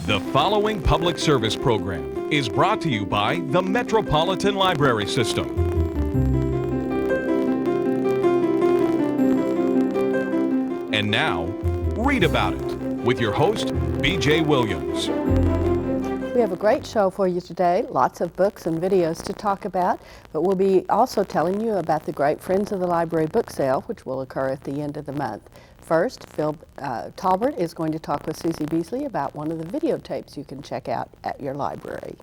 The following public service program is brought to you by the Metropolitan Library System. And now, read about it with your host, B.J. Williams. We have a great show for you today, lots of books and videos to talk about, but we'll be also telling you about the great Friends of the Library book sale, which will occur at the end of the month. First, Phil Talbert is going to talk with Susie Beasley about one of the videotapes you can check out at your library.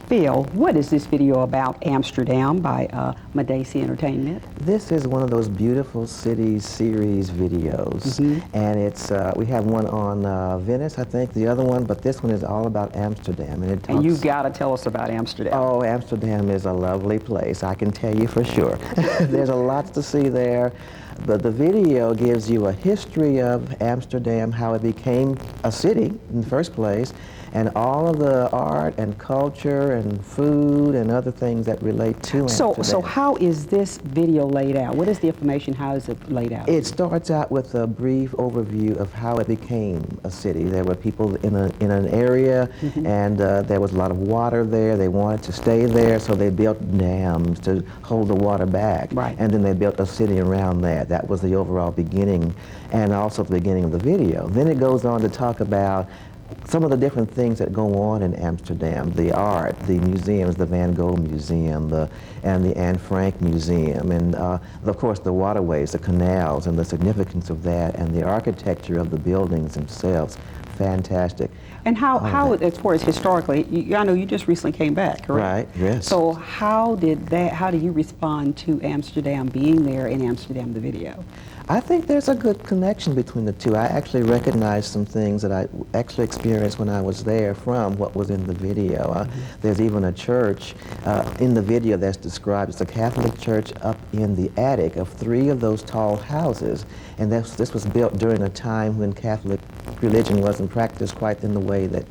Phil, what is this video about Amsterdam by Medici Entertainment? This is one of those beautiful cities series videos, and it's we have one on Venice, I think, the other one, but this one is all about Amsterdam, and it talks. And you've got to tell us about Amsterdam. Oh, Amsterdam is a lovely place, I can tell you for sure. There's a lot to see there, but the video gives you a history of Amsterdam, how it became a city in the first place, and all of the art and culture and food and other things that relate to Amsterdam. So how is this video laid out? What is the information? How is it laid out? It starts out with a brief overview of how it became a city. There were people in an area, and there was a lot of water there. They wanted to stay there, so they built dams to hold the water back. Right. And then they built a city around that. That was the overall beginning, and also the beginning of the video. Then it goes on to talk about some of the different things that go on in Amsterdam, the art, the museums, the Van Gogh Museum, and the Anne Frank Museum, and of course the waterways, the canals, and the significance of that, and the architecture of the buildings themselves. Fantastic. And how as far as historically, I know you just recently came back, correct? Right, yes. So how do you respond to Amsterdam being there in Amsterdam, the video? I think there's a good connection between the two. I actually recognized some things that I actually experienced when I was there from what was in the video. There's even a church in the video that's described. It's a Catholic church up in the attic of 3 of those tall houses. And this was built during a time when Catholic religion wasn't practiced quite in the way that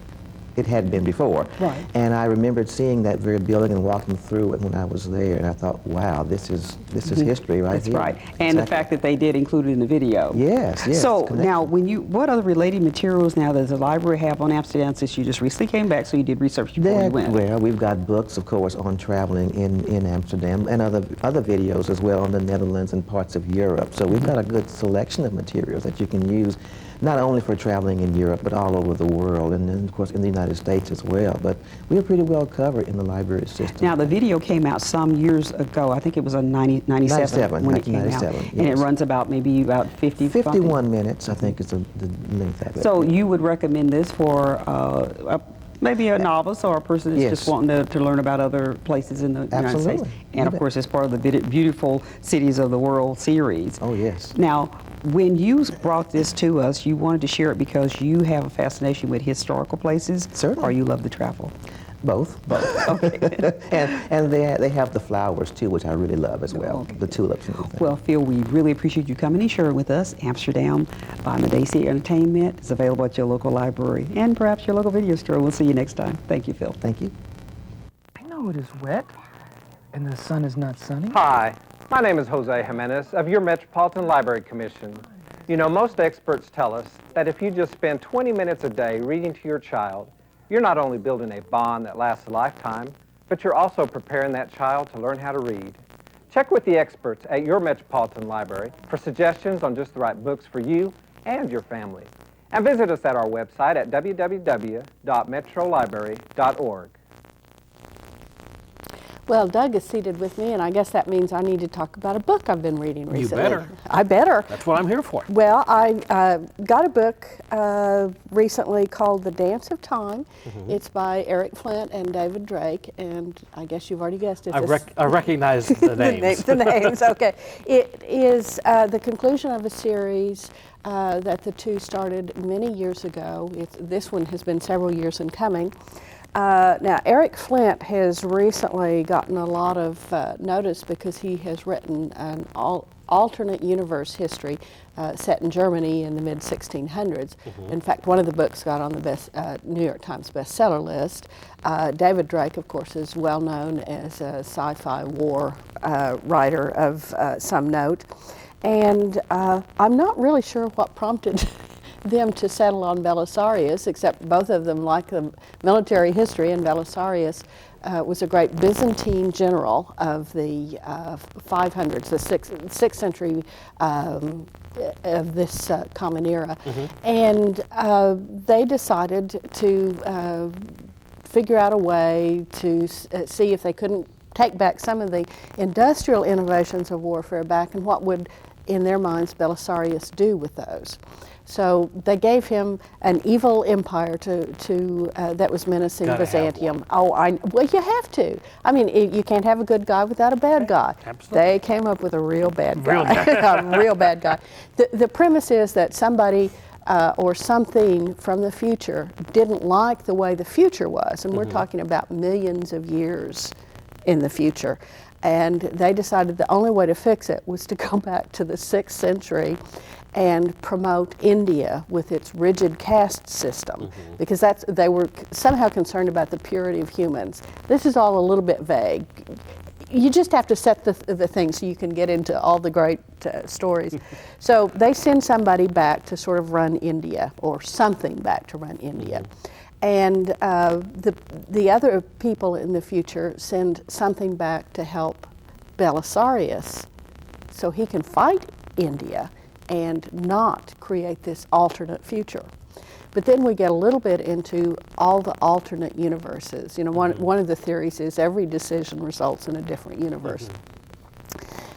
it had been before. Right. And I remembered seeing that very building and walking through it when I was there, and I thought, wow, this is history right That's here. right. And the fact that they did include it in the video. Yes, yes. So connection. now, what other related materials now does the library have on Amsterdam, since you just recently came back, so you did research before you went? Well, we've got books, of course, on traveling in Amsterdam, and other videos as well on the Netherlands and parts of Europe. So we've got a good selection of materials that you can use, not only for traveling in Europe, but all over the world, and then, of course, in the United States as well. But we're pretty well covered in the library system. Now, the video came out some years ago. I think it was in 97 when it came out. Yes. And it runs about 51 minutes, I think, is the length of it. So you would recommend this for maybe a novice or a person that's just wanting to learn about other places in the United States. And of course, it's part of the Beautiful Cities of the World series. Oh, yes. Now, when you brought this to us, you wanted to share it because you have a fascination with historical places? Certainly. Or you love to travel? Both. Okay. and they have the flowers, too, which I really love as well, Okay. the tulips and everything. Well, Phil, we really appreciate you coming and sharing with us. Amsterdam by Medici Entertainment is available at your local library and perhaps your local video store. We'll see you next time. Thank you, Phil. Thank you. I know it is wet, and the sun is not sunny. Hi, my name is Jose Jimenez of your Metropolitan Library Commission. You know, most experts tell us that if you just spend 20 minutes a day reading to your child, you're not only building a bond that lasts a lifetime, but you're also preparing that child to learn how to read. Check with the experts at your Metropolitan Library for suggestions on just the right books for you and your family. And visit us at our website at www.metrolibrary.org. Well, Doug is seated with me, and I guess that means I need to talk about a book I've been reading recently. You better. I better. That's what I'm here for. Well, I got a book recently called The Dance of Time. It's by Eric Flint and David Drake, and I guess you've already guessed it. I recognize the names. the names, okay. It is the conclusion of a series that the two started many years ago. This one has been several years in coming. Now, Eric Flint has recently gotten a lot of notice because he has written an alternate universe history set in Germany in the mid-1600s. In fact, one of the books got on the New York Times bestseller list. David Drake, of course, is well known as a sci-fi war writer of some note. And I'm not really sure what prompted them to settle on Belisarius, except both of them like the military history, and Belisarius was a great Byzantine general of the 500s, the 6th century of this common era. And they decided to figure out a way to see if they couldn't take back some of the industrial innovations of warfare back, and what would, in their minds, Belisarius do with those. So they gave him an evil empire that was menacing Byzantium. Well, you have to. I mean, you can't have a good guy without a bad guy. Absolutely. They came up with a real bad guy. A real bad guy. The premise is that somebody or something from the future didn't like the way the future was, and we're talking about millions of years in the future. And they decided the only way to fix it was to go back to the 6th century and promote India with its rigid caste system, because they were somehow concerned about the purity of humans. This is all a little bit vague. You just have to set the things so you can get into all the great stories. So they send somebody back to sort of run India, or something back to run India. And the other people in the future send something back to help Belisarius so he can fight India and not create this alternate future. But then we get a little bit into all the alternate universes. You know, one of the theories is every decision results in a different universe.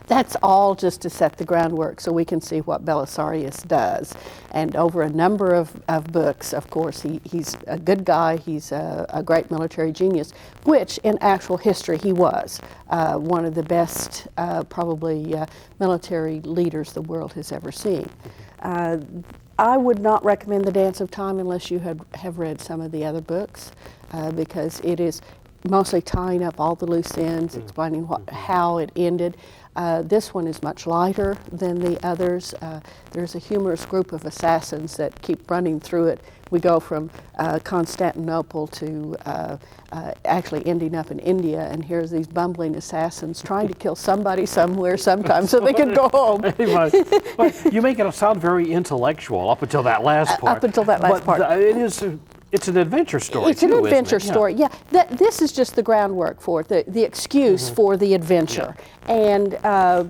That's all just to set the groundwork so we can see what Belisarius does. And over a number of books, of course, he's a good guy, he's a great military genius, which in actual history he was. One of the best, probably, military leaders the world has ever seen. I would not recommend The Dance of Time unless you have read some of the other books, because it is mostly tying up all the loose ends, explaining how it ended. This one is much lighter than the others. There's a humorous group of assassins that keep running through it. We go from Constantinople to actually ending up in India, and here's these bumbling assassins trying to kill somebody somewhere sometime so they can go home. But you make it sound very intellectual up until that last part. Up until that last part. It's an adventure story. It's an adventure story, yeah. This is just the groundwork for it, the excuse for the adventure. And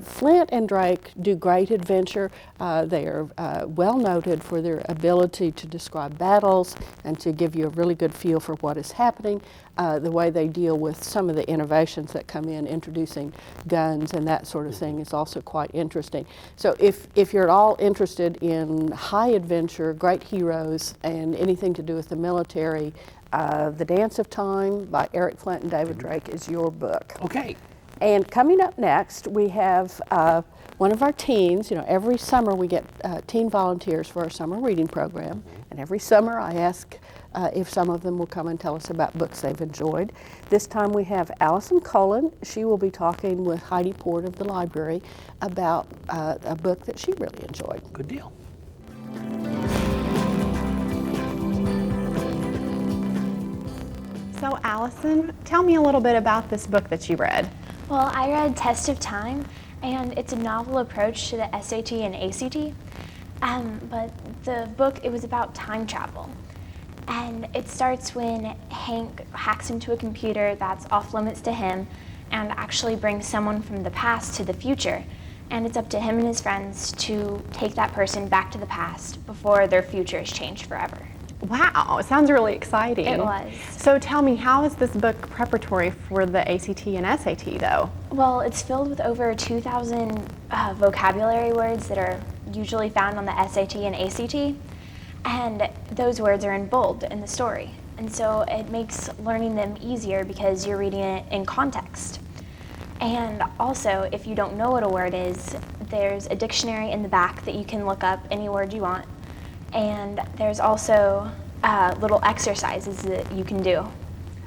Flint and Drake do great adventure. They are well noted for their ability to describe battles and to give you a really good feel for what is happening. The way they deal with some of the innovations that come in, introducing guns and that sort of thing, is also quite interesting. So if you're at all interested in high adventure, great heroes, and anything to do with the military, The Dance of Time by Eric Flint and David Drake is your book. Okay. And coming up next, we have one of our teens. You know, every summer we get teen volunteers for our summer reading program. And every summer I ask if some of them will come and tell us about books they've enjoyed. This time we have Allison Cullen. She will be talking with Heidi Port of the library about a book that she really enjoyed. Good deal. So Allison, tell me a little bit about this book that you read. Well, I read Test of Time, and it's a novel approach to the SAT and ACT. But the book, it was about time travel. And it starts when Hank hacks into a computer that's off limits to him and actually brings someone from the past to the future. And it's up to him and his friends to take that person back to the past before their future is changed forever. Wow, it sounds really exciting. It was. So tell me, how is this book preparatory for the ACT and SAT though? Well, it's filled with over 2,000 vocabulary words that are usually found on the SAT and ACT. And those words are in bold in the story. And so it makes learning them easier because you're reading it in context. And also, if you don't know what a word is, there's a dictionary in the back that you can look up any word you want. And there's also little exercises that you can do.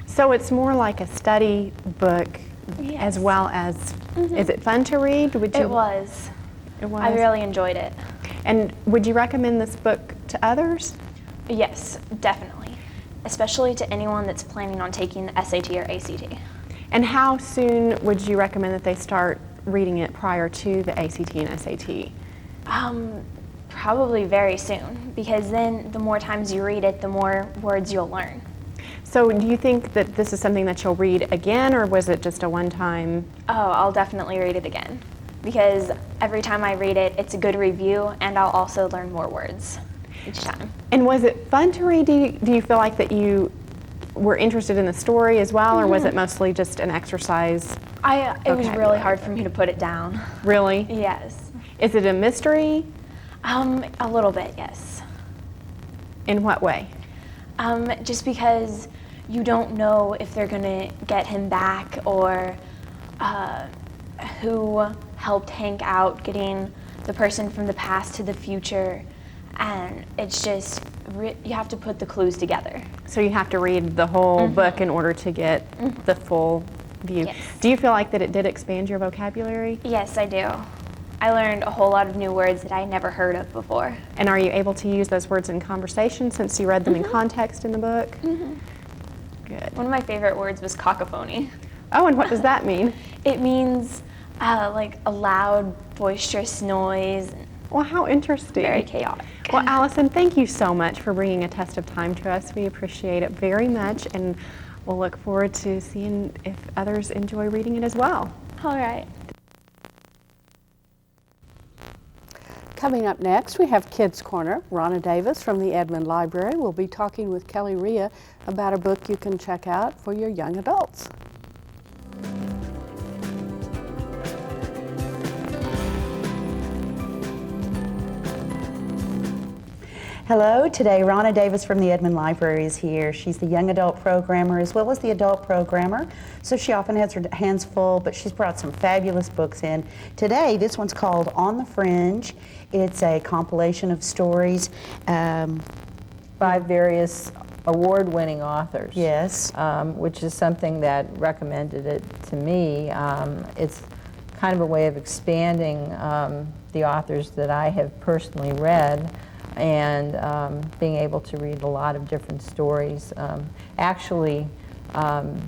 So it's more like a study book, Yes. as well as, is it fun to read? It was. It was? I really enjoyed it. And would you recommend this book to others? Yes, definitely. Especially to anyone that's planning on taking the SAT or ACT. And how soon would you recommend that they start reading it prior to the ACT and SAT? Probably very soon, because then the more times you read it, the more words you'll learn. So do you think that this is something that you'll read again, or was it just a one-time? Oh, I'll definitely read it again, because every time I read it, it's a good review, and I'll also learn more words each time. And was it fun to read? Do you feel like that you were interested in the story as well, or was it mostly just an exercise? It was really hard for me to put it down. Really? Yes. Is it a mystery? A little bit, yes. In what way? Just because you don't know if they're gonna get him back, or who helped Hank out getting the person from the past to the future, and it's just, you have to put the clues together. So you have to read the whole book in order to get the full view. Yes. Do you feel like that it did expand your vocabulary? Yes, I do. I learned a whole lot of new words that I never heard of before. And are you able to use those words in conversation since you read them in context in the book? Good. One of my favorite words was cacophony. Oh, and what does that mean? It means like a loud, boisterous noise. Well, how interesting. Very chaotic. Well, Allison, thank you so much for bringing a test of time to us. We appreciate it very much, and we'll look forward to seeing if others enjoy reading it as well. All right. Coming up next, we have Kids Corner. Ronna Davis from the Edmond Library will be talking with Kelly Rhea about a book you can check out for your young adults. Hello, today Ronna Davis from the Edmond Library is here. She's the young adult programmer as well as the adult programmer, so she often has her hands full, but she's brought some fabulous books in. Today, this one's called On the Fringe. It's a compilation of stories by various award-winning authors. Yes. Which is something that recommended it to me. It's kind of a way of expanding the authors that I have personally read, and being able to read a lot of different stories. Actually,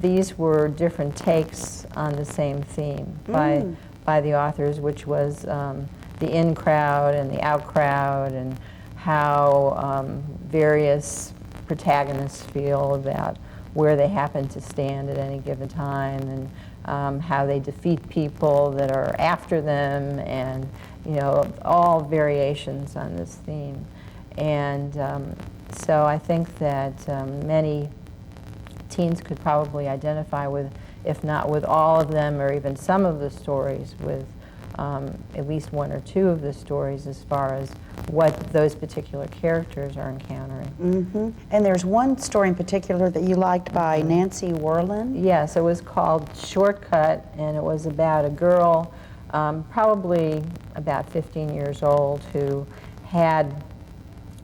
these were different takes on the same theme by the authors, which was the in crowd and the out crowd, and how various protagonists feel about where they happen to stand at any given time, and how they defeat people that are after them, and all variations on this theme. And so I think that many teens could probably identify with, if not with all of them, or even some of the stories, with at least one or two of the stories as far as what those particular characters are encountering. And there's one story in particular that you liked by Nancy Werlin. Yes, it was called Shortcut, and it was about a girl, probably about 15 years old, who had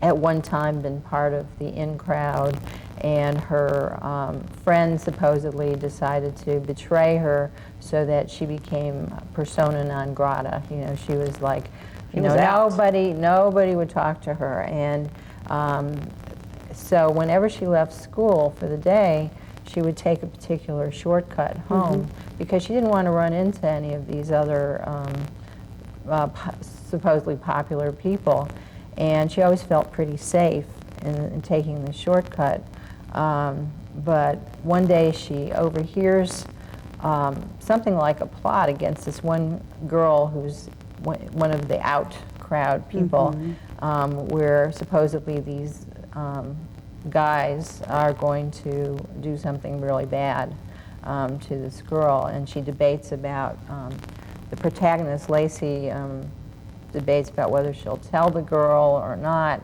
at one time been part of the in crowd, and her friend supposedly decided to betray her so that she became persona non grata. She was like, nobody would talk to her. And so whenever she left school for the day, she would take a particular shortcut home because she didn't want to run into any of these other supposedly popular people. And she always felt pretty safe in taking the shortcut. But one day she overhears something like a plot against this one girl who's one of the out crowd people, where supposedly these guys are going to do something really bad to this girl. And she debates about, the protagonist, Lacey, debates about whether she'll tell the girl or not,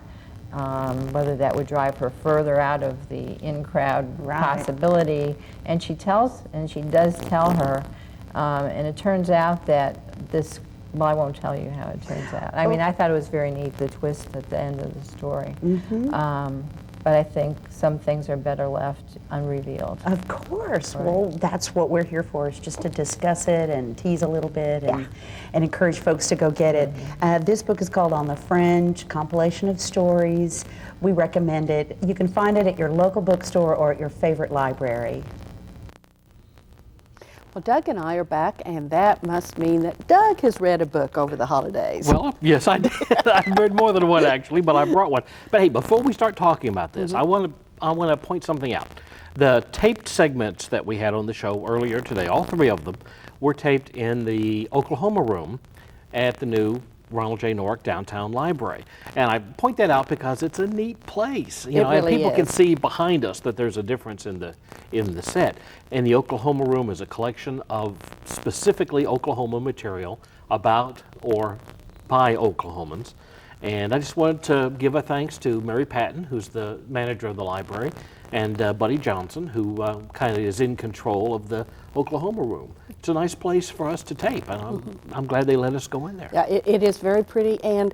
whether that would drive her further out of the in-crowd possibility. And she does tell her, and it turns out that this, well, I won't tell you how it turns out. I mean, I thought it was very neat, the twist at the end of the story. but I think some things are better left unrevealed. Of course. Right. Well, that's what we're here for, is just to discuss it and tease a little bit and encourage folks to go get it. This book is called On the Fringe, compilation of stories. We recommend it. You can find it at your local bookstore or at your favorite library. Well, Doug and I are back, and that must mean that Doug has read a book over the holidays. Well, yes, I did. I read more than one actually, but I brought one. But hey, before we start talking about this, I want to point something out. The taped segments that we had on the show earlier today, all three of them, were taped in the Oklahoma room at the new Ronald J. Nork Downtown Library. And I point that out because it's a neat place. You know, really and people can is. see behind us that there's a difference in the set. And the Oklahoma room is a collection of specifically Oklahoma material about or by Oklahomans. And I just wanted to give a thanks to Mary Patton, who's the manager of the library, and Buddy Johnson, who kind of is in control of the Oklahoma room. It's a nice place for us to tape, and I'm glad they let us go in there. Yeah, it is very pretty, and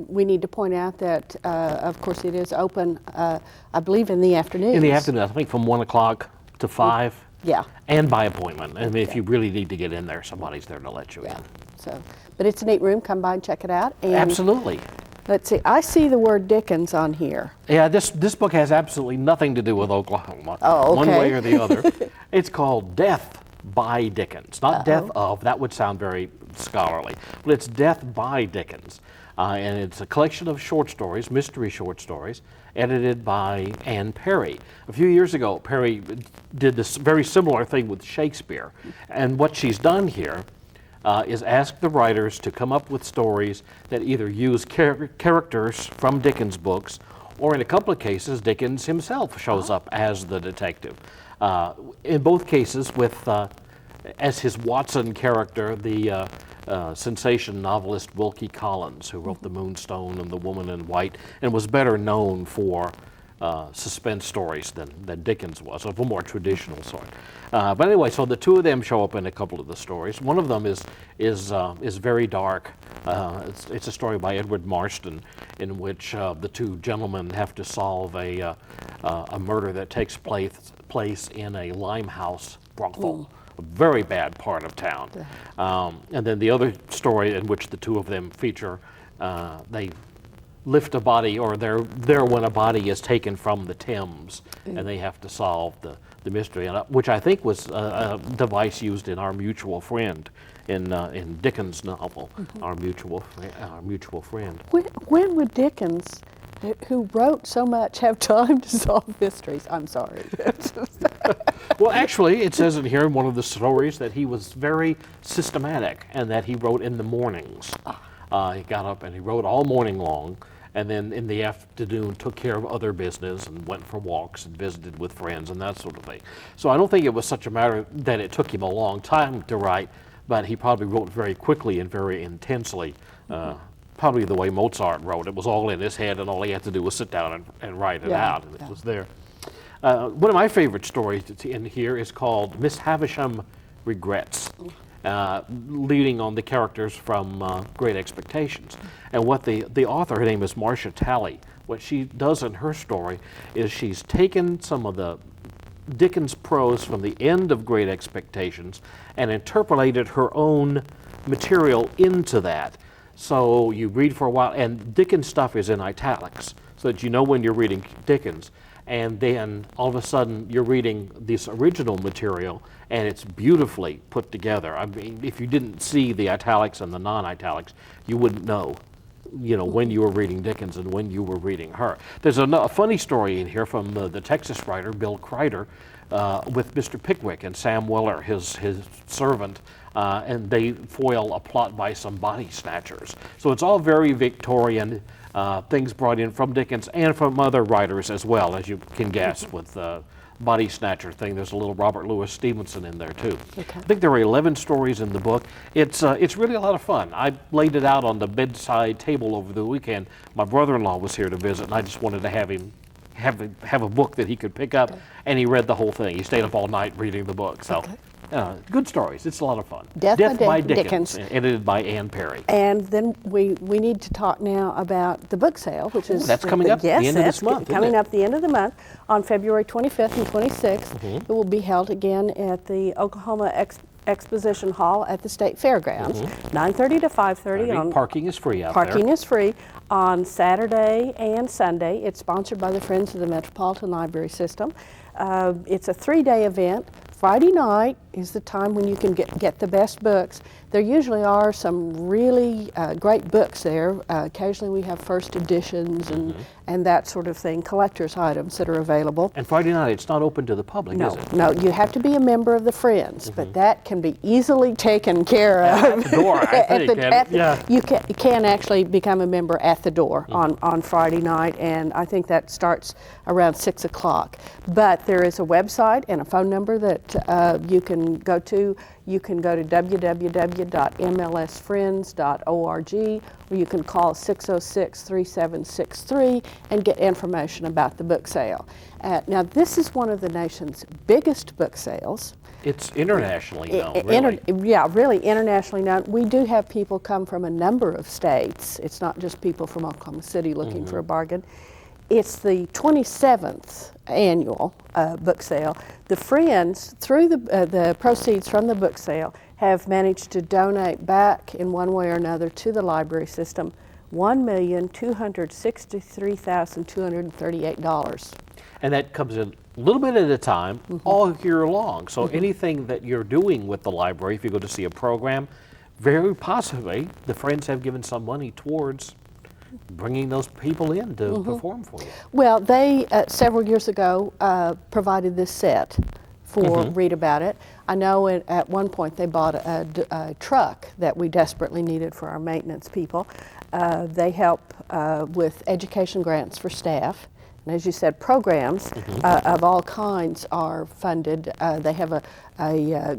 we need to point out that, of course, it is open, I believe, in the afternoon. In the afternoon, I think from 1 o'clock to 5. Yeah. And by appointment. I mean, if you really need to get in there, somebody's there to let you in. So, but it's a neat room. Come by and check it out. And Absolutely. let's see. I see the word Dickens on here. Yeah, this book has absolutely nothing to do with Oklahoma, Oh, one okay. way or the other. It's called Death by Dickens, not Death of. That would sound very scholarly, but it's Death by Dickens, and it's a collection of short stories, mystery short stories, edited by Anne Perry. A few years ago, Perry did this very similar thing with Shakespeare, and what she's done here is ask the writers to come up with stories that either use characters from Dickens' books, or in a couple of cases, Dickens himself shows up as the detective. In both cases, with as his Watson character, the sensation novelist Wilkie Collins, who wrote The Moonstone and The Woman in White, and was better known for suspense stories than Dickens was, of a more traditional sort. But anyway, so the two of them show up in a couple of the stories. One of them is very dark. It's a story by Edward Marston, in which the two gentlemen have to solve a murder that takes place in a Limehouse brothel, a very bad part of town. And then the other story in which the two of them feature, they lift a body, or they're there when a body is taken from the Thames, and they have to solve the mystery, which I think was a device used in Our Mutual Friend, in Dickens' novel, Our Mutual Friend. When would Dickens, who wrote so much, have time to solve mysteries? I'm sorry. Well, actually, it says in here in one of the stories that he was very systematic, and that he wrote in the mornings. He got up and he wrote all morning long, and then in the afternoon took care of other business and went for walks and visited with friends and that sort of thing. So I don't think it was such a matter that it took him a long time to write, but he probably wrote very quickly and very intensely, probably the way Mozart wrote. It was all in his head, and all he had to do was sit down and write it out, and it was there. One of my favorite stories in here is called Miss Havisham Regrets, leading on the characters from Great Expectations. And what the author, her name is Marcia Talley, what she does in her story is she's taken some of the Dickens prose from the end of Great Expectations and interpolated her own material into that. So you read for a while, and Dickens stuff is in italics, so that you know when you're reading Dickens. And then all of a sudden you're reading this original material, and it's beautifully put together. I mean, if you didn't see the italics and the non-italics, you wouldn't know, when you were reading Dickens and when you were reading her. There's a funny story in here from the Texas writer Bill Kreider with Mr. Pickwick and Sam Weller, his servant, and they foil a plot by some body snatchers. So it's all very Victorian. Things brought in from Dickens and from other writers as well, as you can guess, with the body snatcher thing. There's a little Robert Louis Stevenson in there too. Okay. I think there are 11 stories in the book. It's really a lot of fun. I laid it out on the bedside table over the weekend. My brother-in-law was here to visit, and I just wanted to have him have a book that he could pick up, and he read the whole thing. He stayed up all night reading the book. So Good stories. It's a lot of fun. Death by Dickens, edited by Ann Perry. And then we need to talk now about the book sale, which is that's coming up at the end of this month. Coming up the end of the month on February 25th and 26th. It will be held again at the Oklahoma Exposition Hall at the State Fairgrounds, 9:30 to 5:30. Parking is free out there. Parking is free on Saturday and Sunday. It's sponsored by the Friends of the Metropolitan Library System. It's a 3-day event. Friday night is the time when you can get the best books. There usually are some really great books there. Occasionally we have first editions and that sort of thing, collector's items that are available. And Friday night, it's not open to the public, is it? No, you have to be a member of the Friends, but that can be easily taken care of. At the door, I think. You can actually become a member at the door on Friday night, and I think that starts around 6 o'clock. But there is a website and a phone number that you can go to. You can go to www.mlsfriends.org, or you can call 606-3763 and get information about the book sale. Now, this is one of the nation's biggest book sales. It's internationally known, really. Really internationally known. We do have people come from a number of states. It's not just people from Oklahoma City looking for a bargain. It's the 27th annual book sale. The Friends, through the proceeds from the book sale, have managed to donate back in one way or another to the library system $1,263,238. And that comes in a little bit at a time, all year long. So anything that you're doing with the library, if you go to see a program, very possibly the Friends have given some money towards bringing those people in to perform for you. Well, they, several years ago, provided this set for Read About It. I know at one point they bought a truck that we desperately needed for our maintenance people. They help with education grants for staff. And as you said, programs of all kinds are funded. They have a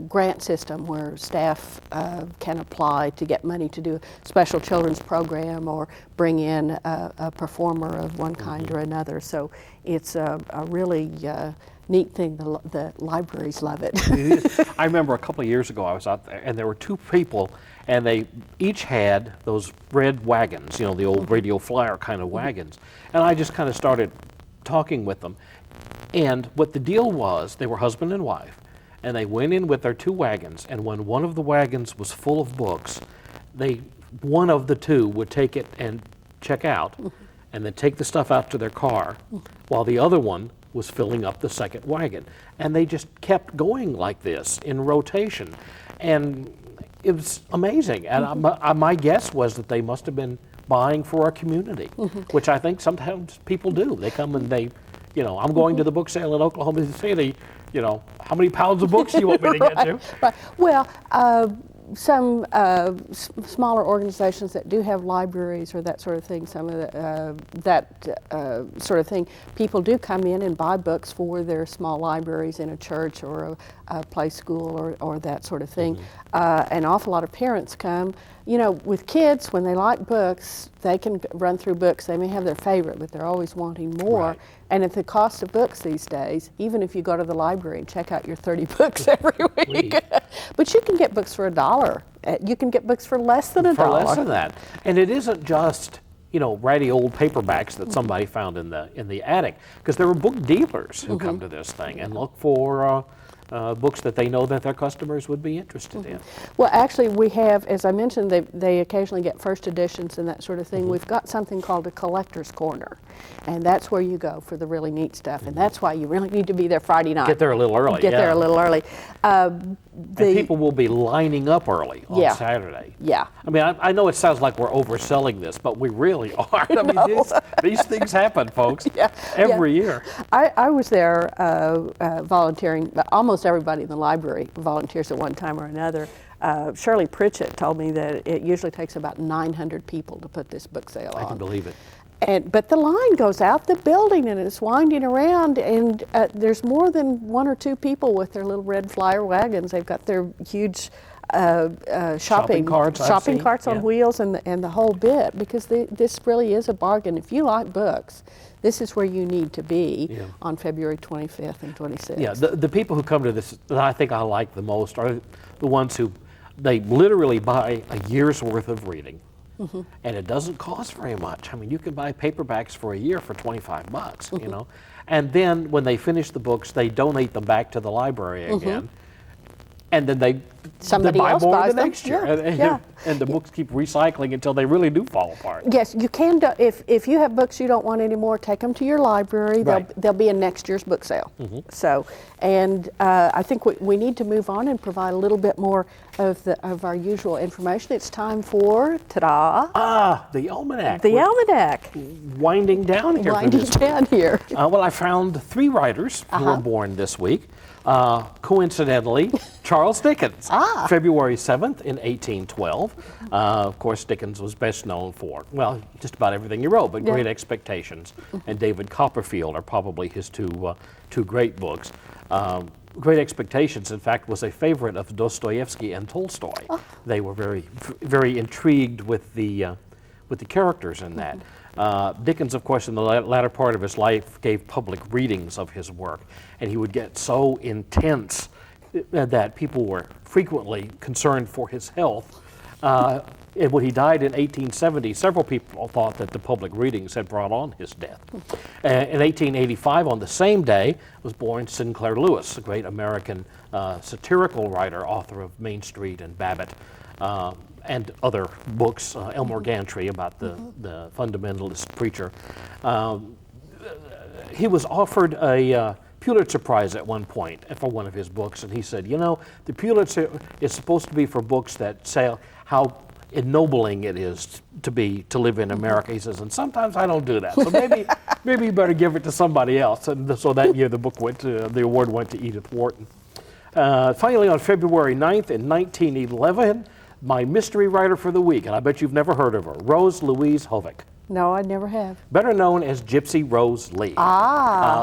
grant system where staff can apply to get money to do a special children's program or bring in a performer of one kind or another. So it's a really neat thing. The libraries love it. I remember a couple of years ago I was out there and there were two people and they each had those red wagons, you know, the old radio flyer kind of wagons. And I just kind of started talking with them. And what the deal was, they were husband and wife, and they went in with their two wagons, and when one of the wagons was full of books, one of the two would take it and check out, and then take the stuff out to their car, while the other one was filling up the second wagon. And they just kept going like this in rotation. And it was amazing. And my guess was that they must have been buying for our community, which I think sometimes people do. They come and they, you know, I'm going to the book sale in Oklahoma City, you know, how many pounds of books do you want me to get to? Right. Well, some smaller organizations that do have libraries or that sort of thing, some of that sort of thing, people do come in and buy books for their small libraries in a church or a play school or that sort of thing. An awful lot of parents come. You know, with kids, when they like books, they can run through books. They may have their favorite, but they're always wanting more. Right. And at the cost of books these days, even if you go to the library and check out your 30 books every week, but you can get books for $1. You can get books for less than $1. For less than that. And it isn't just, you know, ratty old paperbacks that somebody found in the attic, because there are book dealers who come to this thing and look for books that they know that their customers would be interested in. Well, actually, we have, as I mentioned, they occasionally get first editions and that sort of thing. We've got something called a collector's corner, and that's where you go for the really neat stuff, and that's why you really need to be there Friday night. Get there a little early. Get there a little early. And people will be lining up early on Saturday. Yeah. I mean, I know it sounds like we're overselling this, but we really are. I mean, these things happen, folks, every year. I was there volunteering. Almost everybody in the library volunteers at one time or another. Shirley Pritchett told me that it usually takes about 900 people to put this book sale on. I can believe it. But the line goes out the building and it's winding around, and there's more than one or two people with their little red flyer wagons. They've got their huge shopping carts I've shopping seen, carts on yeah. wheels and the whole bit, because this really is a bargain. If you like books, this is where you need to be Yeah. on February 25th and 26th. Yeah, the people who come to this that I think I like the most are the ones who they literally buy a year's worth of reading, and it doesn't cost very much. I mean, you can buy paperbacks for a year for $25, you know, and then when they finish the books, they donate them back to the library again, and then Somebody they buy else more buys the them. next year, Yeah. and the books keep recycling until they really do fall apart. Yes, you can. If you have books you don't want anymore, take them to your library. Right. They'll be in next year's book sale. So, and I think we need to move on and provide a little bit more of our usual information. It's time for ta-da! The almanac. The We're almanac. winding down here. for Winding this down here. Well, I found 3 writers who were born this week. Coincidentally, Charles Dickens, February 7th in 1812. Of course, Dickens was best known for, well, just about everything he wrote, but Great Expectations and David Copperfield are probably his two great books. Great Expectations, in fact, was a favorite of Dostoevsky and Tolstoy. They were very intrigued with the characters in that. Dickens, of course, in the latter part of his life, gave public readings of his work, and he would get so intense that people were frequently concerned for his health. And when he died in 1870, several people thought that the public readings had brought on his death. In 1885, on the same day, was born Sinclair Lewis, a great American satirical writer, author of Main Street and Babbitt. And other books, Elmer Gantry about the fundamentalist preacher. He was offered a Pulitzer Prize at one point for one of his books, and he said, you know, the Pulitzer is supposed to be for books that say how ennobling it is to live in America. He says, and sometimes I don't do that, so maybe you better give it to somebody else. And so that year the award went to Edith Wharton. Finally, on February 9th in 1911, my mystery writer for the week, and I bet you've never heard of her, Rose Louise Hovig. No, I never have. Better known as Gypsy Rose Lee,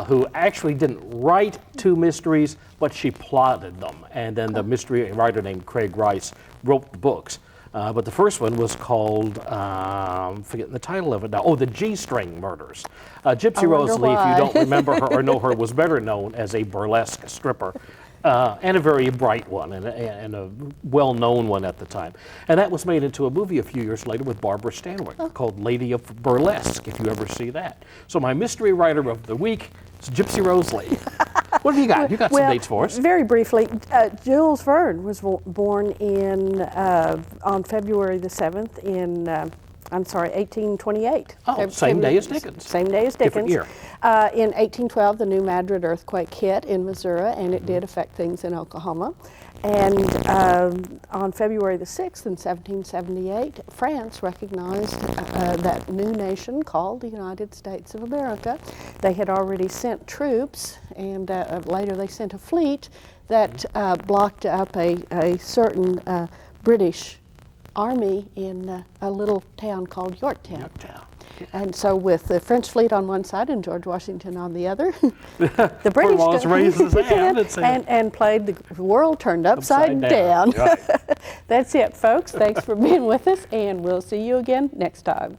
who actually didn't write 2 mysteries, but she plotted them. And then the mystery writer named Craig Rice wrote the books. But the first one was called, I'm forgetting the title of it now, the G-String Murders. Gypsy Rose Lee, if you don't remember her or know her, was better known as a burlesque stripper. And a very bright one, and a well-known one at the time. And that was made into a movie a few years later with Barbara Stanwyck called Lady of Burlesque, if you ever see that. So my mystery writer of the week is Gypsy Rose Lee. What have you got? You got some dates for us. Very briefly, Jules Verne was born on February the 7th in 1828. Same day as Dickens. Same day as Dickens. Different year. In 1812, the New Madrid earthquake hit in Missouri, and it did affect things in Oklahoma. And on February the 6th in 1778, France recognized that new nation called the United States of America. They had already sent troops, and later they sent a fleet that blocked up a certain British army in a little town called Yorktown. And so with the French fleet on one side and George Washington on the other, the British raised his hand and played the world turned upside down. Right. That's it, folks. Thanks for being with us, and we'll see you again next time.